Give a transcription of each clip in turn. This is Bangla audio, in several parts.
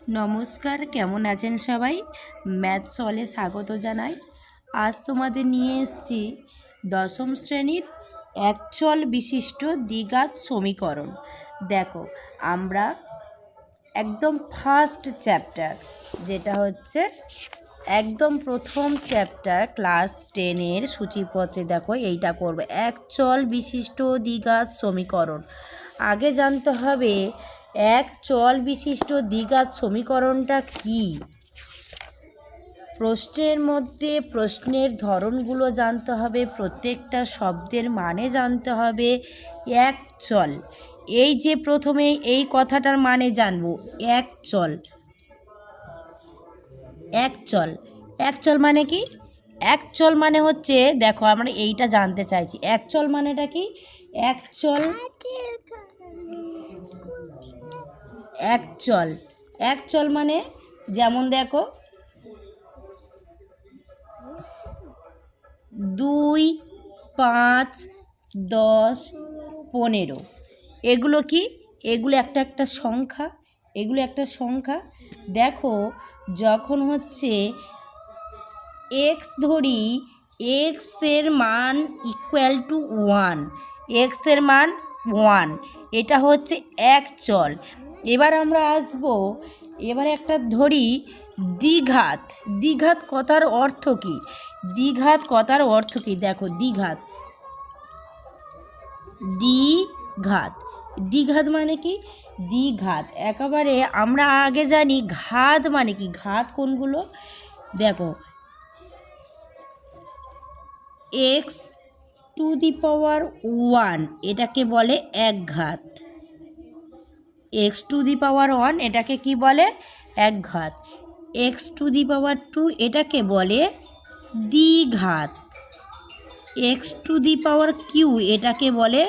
নমস্কার, কেমন আছেন সবাই? ম্যাথ সলে স্বাগত জানাই। আজ তোমাদের নিয়ে এসেছি দশম শ্রেণীর একচল বিশিষ্ট দ্বিঘাত সমীকরণ। দেখো, আমরা একদম ফার্স্ট চ্যাপ্টার, যেটা হচ্ছে একদম প্রথম চ্যাপ্টার ক্লাস 10-এর সূচিপত্রে দেখো এইটা করবে, একচল বিশিষ্ট দ্বিঘাত সমীকরণ। আগে জানতে হবে এক চল বিশিষ্ট দ্বিঘাত সমীকরণটা কি। প্রশ্নের মধ্যে প্রশ্নের ধরনগুলো জানতে হবে, প্রত্যেকটা শব্দের মানে জানতে হবে। এক চল, এই যে প্রথমে এই কথাটার মানে জানবো, এক চল। এক চল, এক চল মানে কি? এক চল মানে হচ্ছে, দেখো আমরা এইটা জানতে চাইছি, এক চল মানেটা কি? এক চল, এক চল, এক চল মানে যেমন দেখো 2, 5, 10, 15, এগুলো কি? এগুলো একটা একটা সংখ্যা, এগুলো একটা সংখ্যা। দেখো, যখন হচ্ছে এক্স ধরি, এক্সের মান ইকুয়াল টু 1, এক্সের মান 1, এটা হচ্ছে এক চল। এবার আমরা আসবো, এবার একটা ধরি দ্বিঘাত। দ্বিঘাত কথার অর্থ কি? দ্বিঘাত কথার অর্থ কি? দেখো, দ্বিঘাত, দ্বিঘাত, দ্বিঘাত মানে কি? দ্বিঘাত একেবারে আমরা আগে জানি ঘাত মানে কি। ঘাত কোনগুলো? দেখো, এক্স টু দি পাওয়ার 1, এটাকে বলে এক ঘাত। এক্স টু দি পাওয়ার 1 এটাকে কি বলে? এক ঘাত। এক্স টু দি পাওয়ার 2 এটাকে বলে দ্বিঘাত। X to the power Q এটাকে বলে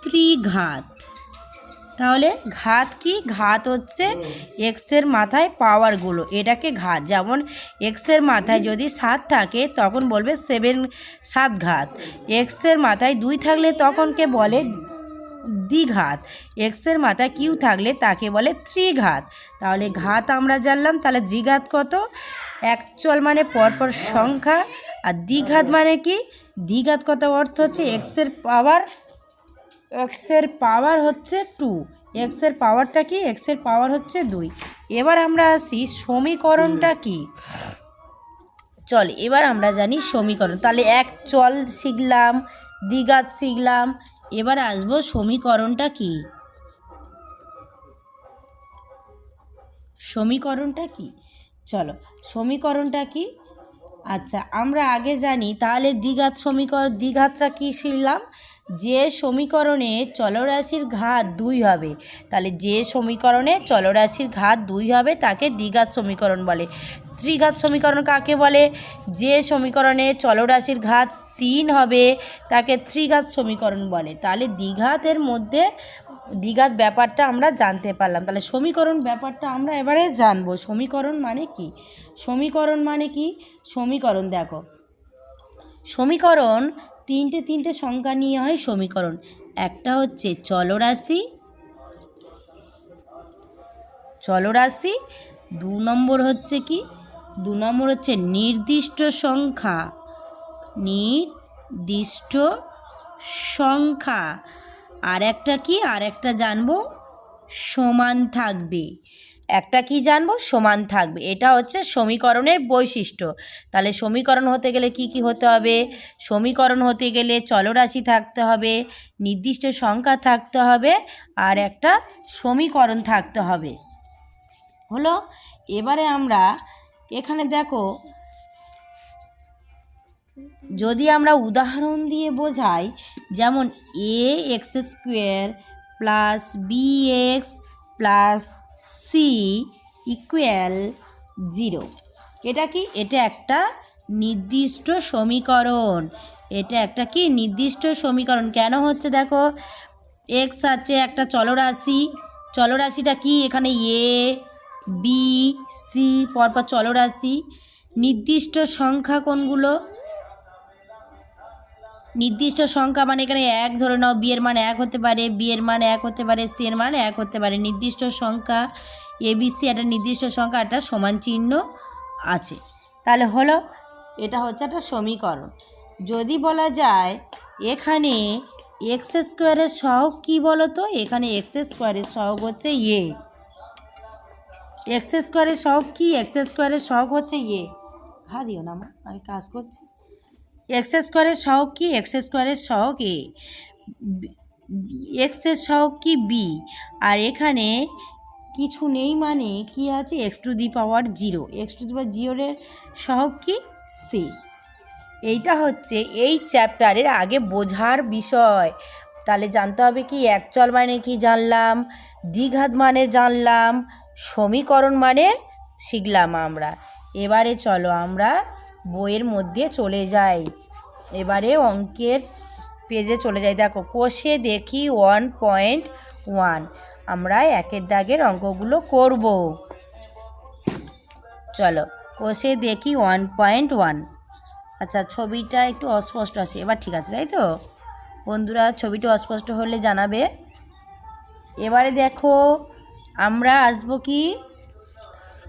ত্রিঘাত। তাহলে ঘাত কি? ঘাত হচ্ছে এক্সের মাথায় পাওয়ারগুলো, এটাকে ঘাত। যেমন এক্সের মাথায় যদি 7 থাকে তখন বলবে 7 ঘাত। এক্সের মাথায় 2 থাকলে তখনকে বলে দ্বিঘাত। এক্সের মাথায় কিউ থাকলে তাকে বলে ত্রিঘাত। তাহলে ঘাত আমরা জানলাম। তাহলে দ্বিঘাত কত? এক চল মানে পরপর সংখ্যা। আর দ্বিঘাত মানে কি? দ্বিঘাত কত অর্থ হচ্ছে এক্সের পাওয়ার, এক্সের পাওয়ার হচ্ছে 2। এক্সের পাওয়ারটা কি? এক্সের পাওয়ার হচ্ছে 2। এবার আমরা আসি সমীকরণটা কি। চল, এবার আমরা জানি সমীকরণ। তাহলে এক চল শিখলাম, দ্বিঘাত শিখলাম, এবার আসবো সমীকরণটা কি। সমীকরণটা কি? চলো, সমীকরণটা কি? আচ্ছা, আমরা আগে জানি তাহলে দ্বিঘাত সমীকরণ। দ্বিঘাতটা কি শিখলাম? যে সমীকরণে চলরাশির ঘাত 2 হবে, তাহলে যে সমীকরণে চলরাশির ঘাত 2 হবে তাকে দ্বিঘাত সমীকরণ বলে। ত্রিঘাত সমীকরণ কাকে বলে? যে সমীকরণে চলরাশির ঘাত 3 হবে তাকে ত্রিঘাত সমীকরণ বলে। তাহলে দ্বিঘাতের মধ্যে দ্বিঘাত ব্যাপারটা আমরা জানতে পারলাম। তাহলে সমীকরণ ব্যাপারটা আমরা এবারে জানবো। সমীকরণ মানে কি? সমীকরণ মানে কি? সমীকরণ দেখো, সমীকরণ তিনটে সংখ্যা নিয়ে হয় সমীকরণ। একটা হচ্ছে চলরাশি, চলরাশি। 2 নম্বর হচ্ছে কি? 2 নম্বর হচ্ছে নির্দিষ্ট সংখ্যা, নির্দিষ্ট সংখ্যা। আর একটা কি? আর একটা জানবো সমান থাকবে। একটা কি জানবো? সমান থাকবে। এটা হচ্ছে সমীকরণের বৈশিষ্ট্য। তাহলে সমীকরণ হতে গেলে কি কি হতে হবে? সমীকরণ হতে গেলে চলরাশি থাকতে হবে, নির্দিষ্ট সংখ্যা থাকতে হবে, আর একটা সমীকরণ থাকতে হবে। হলো? এবারে আমরা এখানে দেখো, যদি আমরা উদাহরণ দিয়ে বোঝাই, যেমন a x square plus b x plus c equal 0, এটা কি? এটা একটা নির্দিষ্ট সমীকরণ। এটা একটা কি? নির্দিষ্ট সমীকরণ। কেন হচ্ছে? দেখো, এক্স আছে একটা চলরাশি। চলরাশিটা কি? এখানে এ বি সি পরপর চলরাশি। নির্দিষ্ট সংখ্যা কোনগুলো? নির্দিষ্ট সংখ্যা মানে এখানে 1 ধরে নাও, বি এর মান 1 হতে পারে, বি এর মান 1 হতে পারে, সি এর মান 1 হতে পারে। নির্দিষ্ট সংখ্যা ABC একটা নির্দিষ্ট সংখ্যা, একটা সমান চিহ্ন আছে। তাহলে হলো এটা হচ্ছে একটা সমীকরণ। যদি বলা যায় এখানে এক্স স্কোয়ারের সহগ কী বলো তো, এখানে এক্স স্কোয়ারের সহগ হচ্ছে এ। এক্স স্কোয়ারের সহগ কি? এক্স স্কোয়ারের সহগ হচ্ছে এ। ঘা দিও না, আমি কাজ করছি। এক্স স্কোয়ারের সহগ কি? এক্স স্কোয়ারের সহগ এ। এক্সের সহগ কি? বি। আর এখানে কিছু নেই মানে কি আছে? X to the power 0। X to the power 0-এর সহগ কি? সি। এইটা হচ্ছে এই চ্যাপ্টারের আগে বোঝার বিষয়। তাহলে জানতে হবে কি একচল মানে কি জানলাম, দ্বিঘাত মানে জানলাম, সমীকরণ মানে শিখলাম আমরা। এবারে চলো আমরা বইয়ের মধ্যে চলে যাই, এবারে অঙ্কের পেজে চলে যাই। দেখো কোষে দেখি 1.1 আমরা একের দাগের অঙ্কগুলো করব। চলো কোষে দেখি 1.1। আচ্ছা ছবিটা একটু অস্পষ্ট আছে, এবার ঠিক আছে তাই তো বন্ধুরা? ছবিটা অস্পষ্ট হলে জানাবে। এবারে দেখো আমরা আসবো কি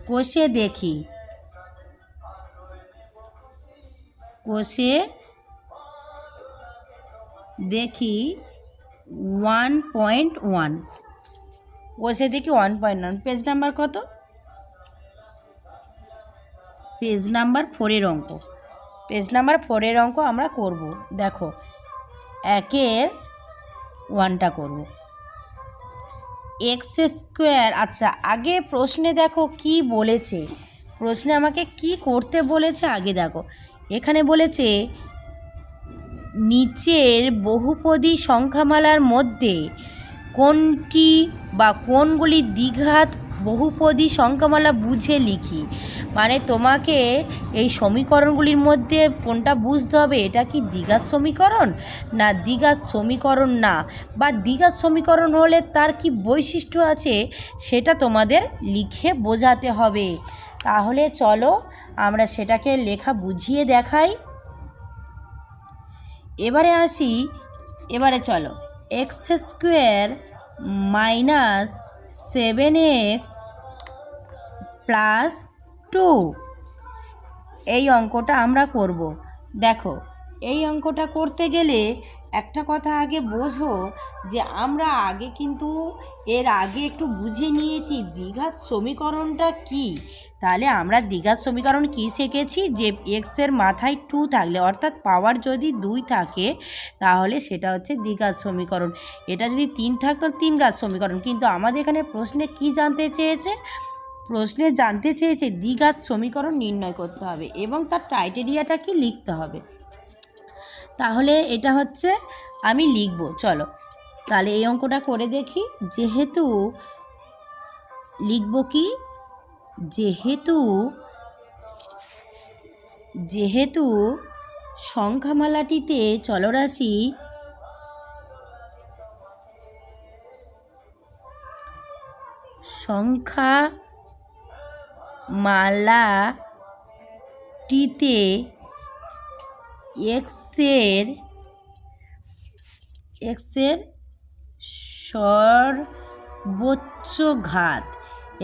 কোষে দেখি, কোষে দেখি 1.1। কোষে দেখি 1.1 পেজ নাম্বার কত? পেজ নাম্বার 4-এর অঙ্ক। পেজ নাম্বার 4-এর অঙ্ক আমরা করব। দেখো 1-এর 1টা করব। X square. আচ্ছা আগে প্রশ্নে দেখো কি বলেছে, প্রশ্নে আমাকে কি করতে বলেছে আগে দেখো। এখানে বলেছে নিচের বহুপদী সংখ্যামালার মধ্যে কোনটি বা কোনগুলি দ্বিঘাত বহুপদী সংখ্যামালা বুঝে লিখি। মানে তোমাকে এই সমীকরণগুলির মধ্যে কোনটা বুঝতে হবে, এটা কি দ্বিঘাত সমীকরণ না দ্বিঘাত সমীকরণ না, বা দ্বিঘাত সমীকরণ হলে তার কি বৈশিষ্ট্য আছে সেটা তোমাদের লিখে বোঝাতে হবে। তাহলে চলো আমরা সেটাকে লেখা বুঝিয়ে দেখাই। এবারে আসি, এবারে চলো x square minus 7x plus 2 এই অঙ্কটা আমরা করব। দেখো এই অঙ্কটা করতে গেলে একটা কথা আগে বোঝো যে আমরা আগে কিন্তু এর আগে একটু বুঝে নিয়েছি দ্বিঘাত সমীকরণটা কি। তাহলে আমরা দ্বিঘাত সমীকরণ কি শিখেছি, যে এক্সের মাথায় 2 থাকলে অর্থাৎ পাওয়ার যদি 2 থাকে তাহলে সেটা হচ্ছে দ্বিঘাত সমীকরণ। এটা যদি 3 থাকতো 3 ঘাত সমীকরণ। কিন্তু আমাদের এখানে প্রশ্নে কি জানতে চেয়েছে, প্রশ্নে জানতে চেয়েছে দ্বিঘাত সমীকরণ নির্ণয় করতে হবে এবং তার ক্রাইটেরিয়াটা কি লিখতে হবে। তাহলে এটা হচ্ছে আমি লিখব। চলো তাহলে এই অঙ্কটা করে দেখি। যেহেতু লিখব কি, যেহেতু সংখ্যামালাটিতে চলরাশি সংখ্যামালাটিতে এক্সের সর্বোচ্চ ঘাত,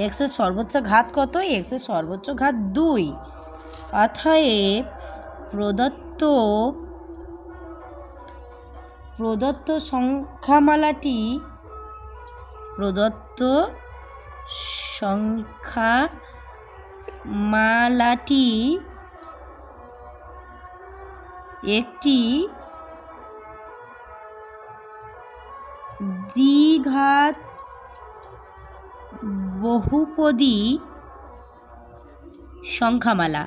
এক্সের সর্বোচ্চ ঘাত কত? এক্সের সর্বোচ্চ ঘাত 2। অতএব প্রদত্ত সংখ্যামালাটি একটি দ্বিঘাত বহুপদী সংখ্যামালা।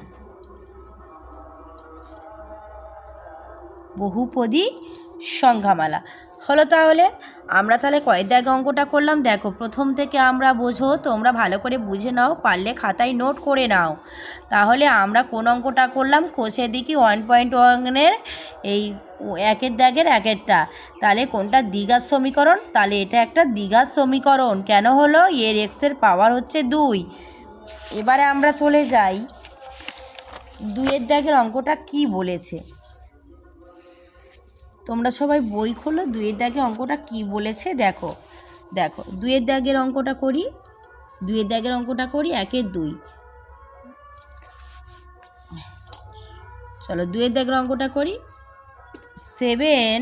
হলো। তাহলে আমরা তাহলে কয়েক দাগে অঙ্কটা করলাম। দেখো প্রথম থেকে আমরা বোঝো, তোমরা ভালো করে বুঝে নাও, পারলে খাতায় নোট করে নাও। তাহলে আমরা কোন অঙ্কটা করলাম, কোষে দেখি 1.1-এর এই একের দাগের একেরটা। তাহলে কোনটা দ্বিঘাত সমীকরণ? তাহলে এটা একটা দ্বিঘাত সমীকরণ। কেন হলো? এর এক্সের পাওয়ার হচ্ছে 2। এবারে আমরা চলে যাই 2-এর দাগের অঙ্কটা কি বলেছে। তোমরা সবাই বই খোলো, 2-এর দাগে অঙ্কটা কি বলেছে দেখো। 2-এর দাগের অঙ্কটা করি। 2 দাগের অঙ্কটা করি, 1 এর 2। চলো 2 দাগের অঙ্কটা করি। 7,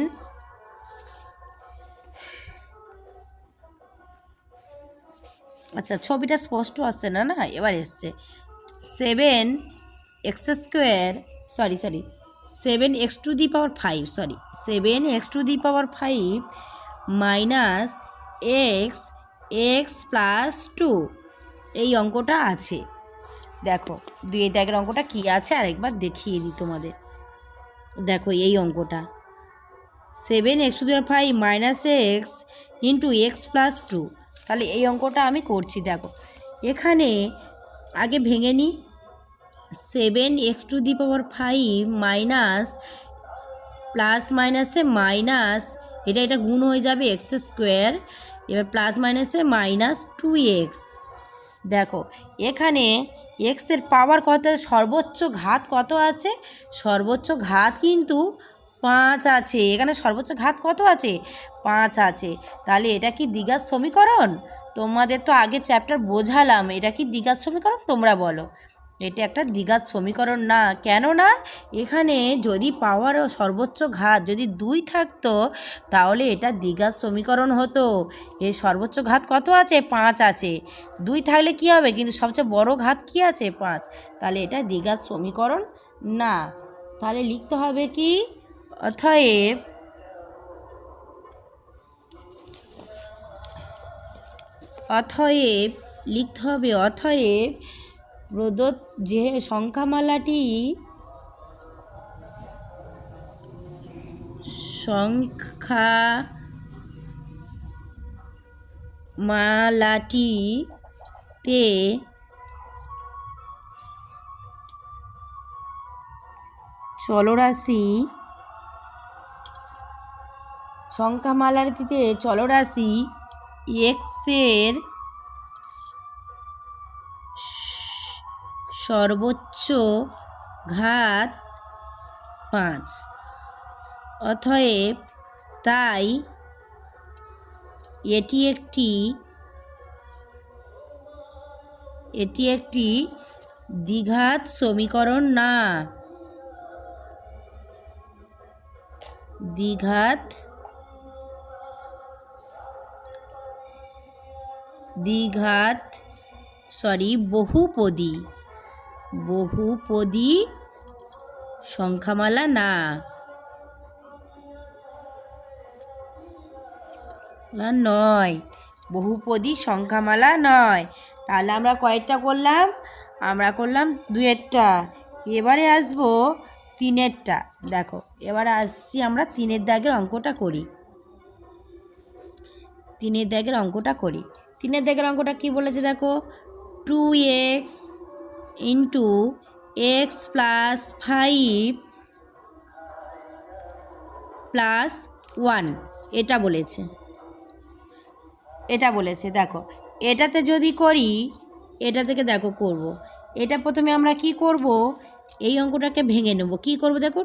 আচ্ছা ছবিটা স্পষ্ট আসছে না, এবার এসছে। 7x² মাইনাস x+2 এই অঙ্কটা আছে। দেখো 2 দাগের অঙ্কটা কি আছে আরেকবার দেখিয়ে দিই তোমাদের। দেখো এই অঙ্কটা 7x² minus x into x+2, তাহলে এই অঙ্কটা আমি করছি। দেখো এখানে আগে ভেঙে নিই। 7x² মাইনাস প্লাস মাইনাসে মাইনাস, এটা গুণ হয়ে যাবে x², এবার প্লাস মাইনাসে -2x। দেখো এখানে এক্সের পাওয়ার কত, সর্বোচ্চ ঘাত কত আছে? সর্বোচ্চ ঘাত কিন্তু 5 আছে। এখানে সর্বোচ্চ ঘাত কত আছে? 5 আছে। তাহলে এটা কি দ্বিঘাত সমীকরণ? তোমাদের তো আগে চ্যাপ্টার বোঝালাম, এটা কি দ্বিঘাত সমীকরণ? তোমরা বলো। এটা একটা দ্বিঘাত সমীকরণ না। কেন না? এখানে যদি পাওয়ার ও সর্বোচ্চ ঘাত যদি 2 থাকতো তাহলে এটা দ্বিঘাত সমীকরণ হতো। এর সর্বোচ্চ ঘাত কত আছে? 5 আছে। 2 থাকলে কি হবে? কিন্তু সবচেয়ে বড় ঘাত কি আছে? 5। তাহলে এটা দ্বিঘাত সমীকরণ না। তাহলে লিখতে হবে কি? অতএব লিখতে হবে অতএব প্রদত্ত যে সংখ্যামালাটিতে চলরাশি x এর সর্বোচ্চ ঘাত 5। অতএব তাই এটি একটি দ্বিঘাত সমীকরণ না। বহুপদী সংখ্যামালা না। বহুপদী সংখ্যামালা নয়। তাহলে আমরা কয়েকটা করলাম? আমরা করলাম 2-এরটা। এবারে আসবো 3-এরটা। দেখো এবারে আসছি আমরা 3 দাগের অঙ্কটা করি। 3 দাগের অঙ্কটা কি বলেছে দেখো, 2x ইন্টু x+5 +1 এটা বলেছে। দেখো এটাতে যদি করি, এটা থেকে দেখো করব। এটা প্রথমে আমরা কি করব? এই অঙ্কটাকে ভেঙে নেব। কি করব দেখো,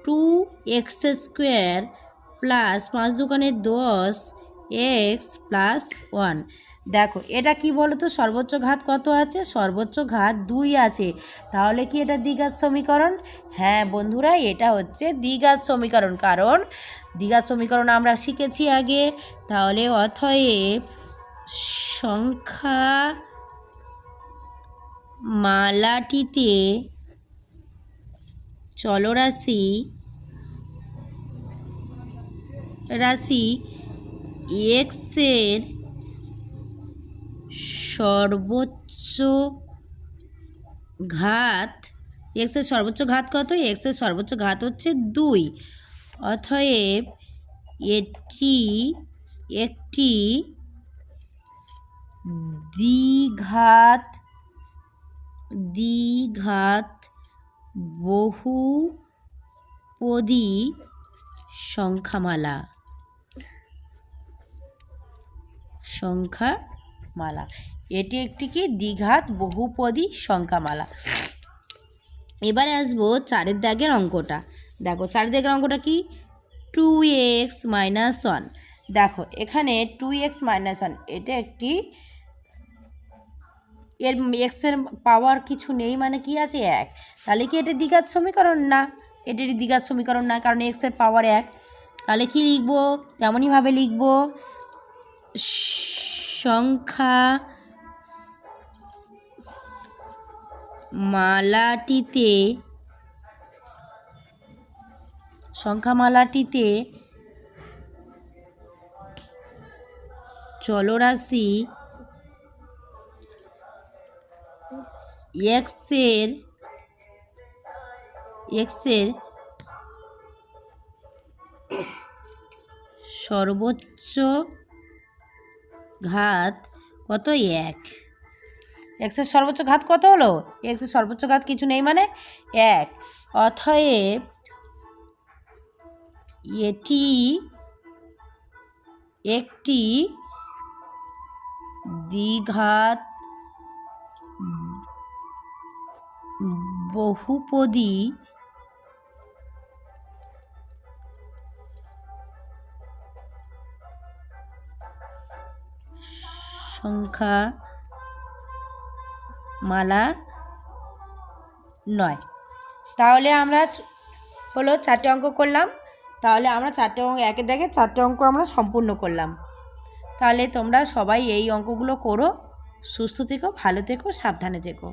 2x² প্লাস 5 দুগুণে 10 x+1। দেখো এটা কি বলো তো, সর্বোচ্চ ঘাত কত আছে? সর্বোচ্চ ঘাত 2 আছে। তাহলে কি এটা দ্বিঘাত সমীকরণ? হ্যাঁ বন্ধুরা, এটা হচ্ছে দ্বিঘাত সমীকরণ। কারণ দ্বিঘাত সমীকরণ আমরা শিখেছি আগে। তাহলে অতএব সংখ্যামালাটিতে চলরাশি x এর সর্বোচ্চ ঘাত কত? x এর সর্বোচ্চ ঘাত হচ্ছে 2। অতএব এটি একটি দ্বিঘাত বহুপদী সংখ্যামালা। এটি একটি কি? দ্বিঘাত বহুপদী সংখ্যামালা। এবারে আসবো 4 দাগের অঙ্কটা। দেখো 4 দাগের অঙ্কটা কি, 2x-1। দেখো এখানে 2x-1 এটা একটি এর এক্সের পাওয়ার কিছু নেই মানে কি আছে 1, তাহলে কি এটা দ্বিঘাত সমীকরণ? না, এটার দ্বিঘাত সমীকরণ না, কারণ এক্সের পাওয়ার 1। তাহলে কি লিখব? তেমনইভাবে লিখব সংখ্যা মালাটিতে চলরাশি এক্সের সর্বোচ্চ ঘাত কত? 1। এক্সের সর্বোচ্চ ঘাত কত হলো? এক্সের সর্বোচ্চ ঘাত কিছু নেই মানে 1। অতএব এটি একটি দ্বিঘাত বহুপদী সংখ্যামালা নয়। তাহলে আমরা হলো 4টে অঙ্ক করলাম। তাহলে আমরা 4টে অঙ্ক, একের দাগে 4টে অঙ্ক আমরা সম্পূর্ণ করলাম। তাহলে তোমরা সবাই এই অঙ্কগুলো করো। সুস্থ থেকো, ভালো থেকো, সাবধানে থেকো।